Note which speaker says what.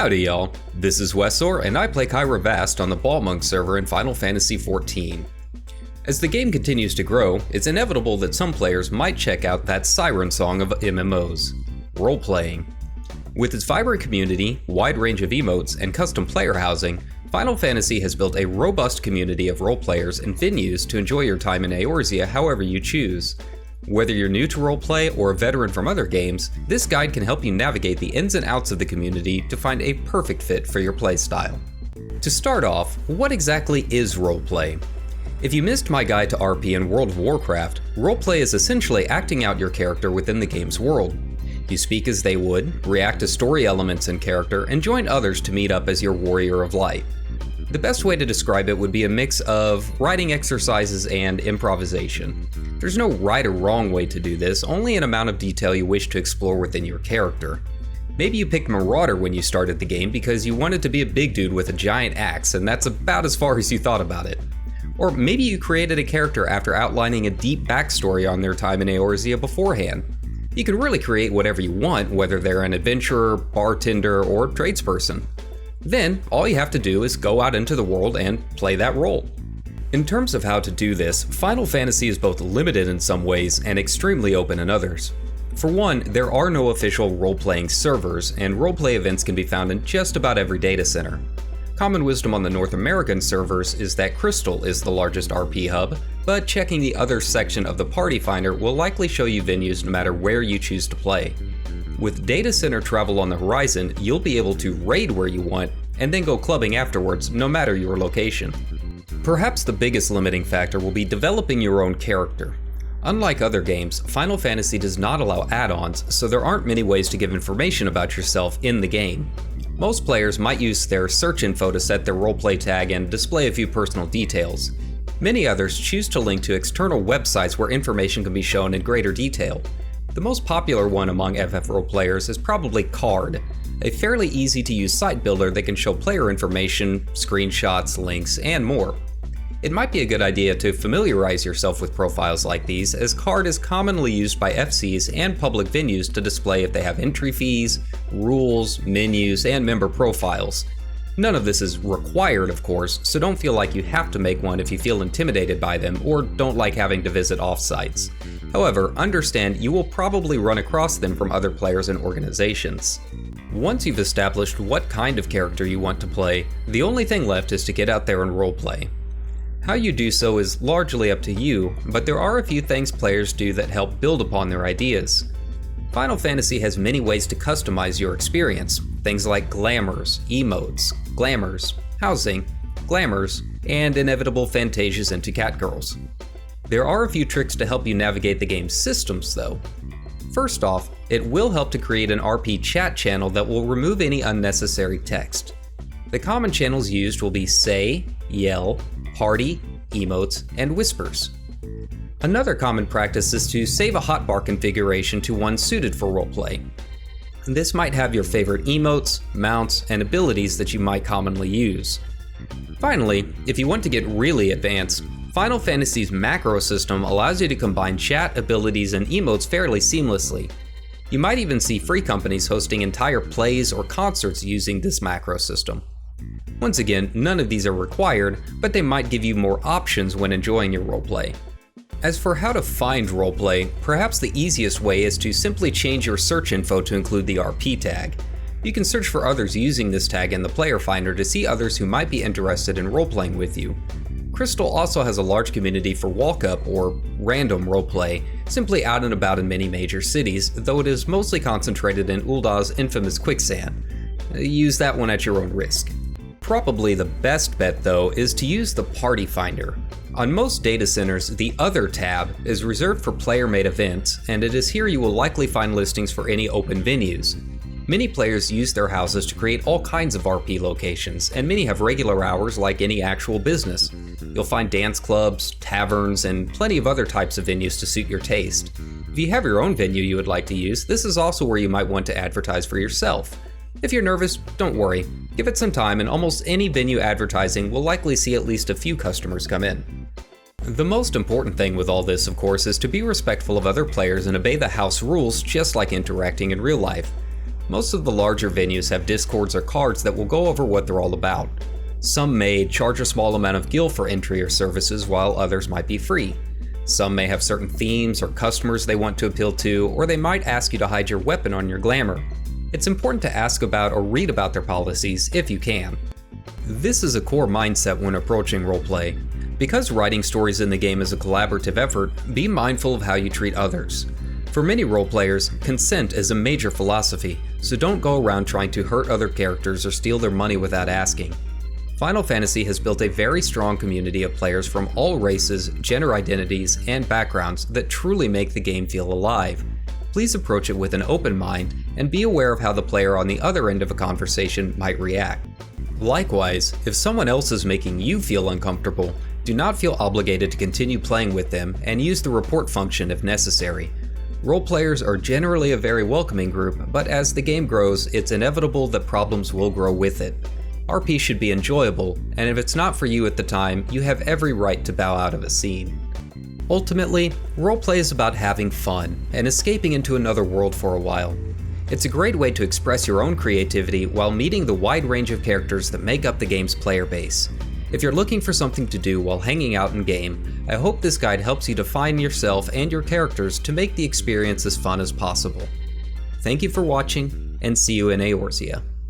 Speaker 1: Howdy y'all, this is Wesor and I play Kyra Vast on the Balmung server in Final Fantasy XIV. As the game continues to grow, it's inevitable that some players might check out that siren song of MMOs, role-playing. With its vibrant community, wide range of emotes, and custom player housing, Final Fantasy has built a robust community of role players and venues to enjoy your time in Eorzea however you choose. Whether you're new to roleplay or a veteran from other games, this guide can help you navigate the ins and outs of the community to find a perfect fit for your playstyle. To start off, what exactly is roleplay? If you missed my guide to RP in World of Warcraft, roleplay is essentially acting out your character within the game's world. You speak as they would, react to story elements in character, and join others to meet up as your warrior of light. The best way to describe it would be a mix of writing exercises and improvisation. There's no right or wrong way to do this, only an amount of detail you wish to explore within your character. Maybe you picked Marauder when you started the game because you wanted to be a big dude with a giant axe, and that's about as far as you thought about it. Or maybe you created a character after outlining a deep backstory on their time in Eorzea beforehand. You can really create whatever you want, whether they're an adventurer, bartender, or tradesperson. Then, all you have to do is go out into the world and play that role. In terms of how to do this, Final Fantasy is both limited in some ways and extremely open in others. For one, there are no official role-playing servers, and roleplay events can be found in just about every data center. Common wisdom on the North American servers is that Crystal is the largest RP hub, but checking the other section of the Party Finder will likely show you venues no matter where you choose to play. With data center travel on the horizon, you'll be able to raid where you want, and then go clubbing afterwards, no matter your location. Perhaps the biggest limiting factor will be developing your own character. Unlike other games, Final Fantasy does not allow add-ons, so there aren't many ways to give information about yourself in the game. Most players might use their search info to set their roleplay tag and display a few personal details. Many others choose to link to external websites where information can be shown in greater detail. The most popular one among FF role players is probably Card, a fairly easy to use site builder that can show player information, screenshots, links, and more. It might be a good idea to familiarize yourself with profiles like these, as Card is commonly used by FCs and public venues to display if they have entry fees, rules, menus, and member profiles. None of this is required, of course, so don't feel like you have to make one if you feel intimidated by them or don't like having to visit off-sites. However, understand you will probably run across them from other players and organizations. Once you've established what kind of character you want to play, the only thing left is to get out there and roleplay. How you do so is largely up to you, but there are a few things players do that help build upon their ideas. Final Fantasy has many ways to customize your experience, things like glamours, emotes, glamours, housing, glamours, and inevitable fantasias into catgirls. There are a few tricks to help you navigate the game's systems though. First off, it will help to create an RP chat channel that will remove any unnecessary text. The common channels used will be say, yell, party, emotes, and whispers. Another common practice is to save a hotbar configuration to one suited for roleplay. This might have your favorite emotes, mounts, and abilities that you might commonly use. Finally, if you want to get really advanced, Final Fantasy's macro system allows you to combine chat, abilities, and emotes fairly seamlessly. You might even see free companies hosting entire plays or concerts using this macro system. Once again, none of these are required, but they might give you more options when enjoying your roleplay. As for how to find roleplay, perhaps the easiest way is to simply change your search info to include the RP tag. You can search for others using this tag in the player finder to see others who might be interested in roleplaying with you. Crystal also has a large community for walk-up or random roleplay, simply out and about in many major cities, though it is mostly concentrated in Uldah's infamous quicksand. Use that one at your own risk. Probably the best bet though is to use the Party Finder. On most data centers, the Other tab is reserved for player-made events, and it is here you will likely find listings for any open venues. Many players use their houses to create all kinds of RP locations, and many have regular hours like any actual business. You'll find dance clubs, taverns, and plenty of other types of venues to suit your taste. If you have your own venue you would like to use, this is also where you might want to advertise for yourself. If you're nervous, don't worry. Give it some time and almost any venue advertising will likely see at least a few customers come in. The most important thing with all this, of course, is to be respectful of other players and obey the house rules just like interacting in real life. Most of the larger venues have discords or cards that will go over what they're all about. Some may charge a small amount of gil for entry or services, while others might be free. Some may have certain themes or customers they want to appeal to, or they might ask you to hide your weapon on your glamour. It's important to ask about or read about their policies if you can. This is a core mindset when approaching roleplay. Because writing stories in the game is a collaborative effort, be mindful of how you treat others. For many roleplayers, consent is a major philosophy, so don't go around trying to hurt other characters or steal their money without asking. Final Fantasy has built a very strong community of players from all races, gender identities, and backgrounds that truly make the game feel alive. Please approach it with an open mind, and be aware of how the player on the other end of a conversation might react. Likewise, if someone else is making you feel uncomfortable, do not feel obligated to continue playing with them, and use the report function if necessary. Roleplayers are generally a very welcoming group, but as the game grows, it's inevitable that problems will grow with it. RP should be enjoyable, and if it's not for you at the time, you have every right to bow out of a scene. Ultimately, roleplay is about having fun and escaping into another world for a while. It's a great way to express your own creativity while meeting the wide range of characters that make up the game's player base. If you're looking for something to do while hanging out in-game, I hope this guide helps you define yourself and your characters to make the experience as fun as possible. Thank you for watching, and see you in Eorzea.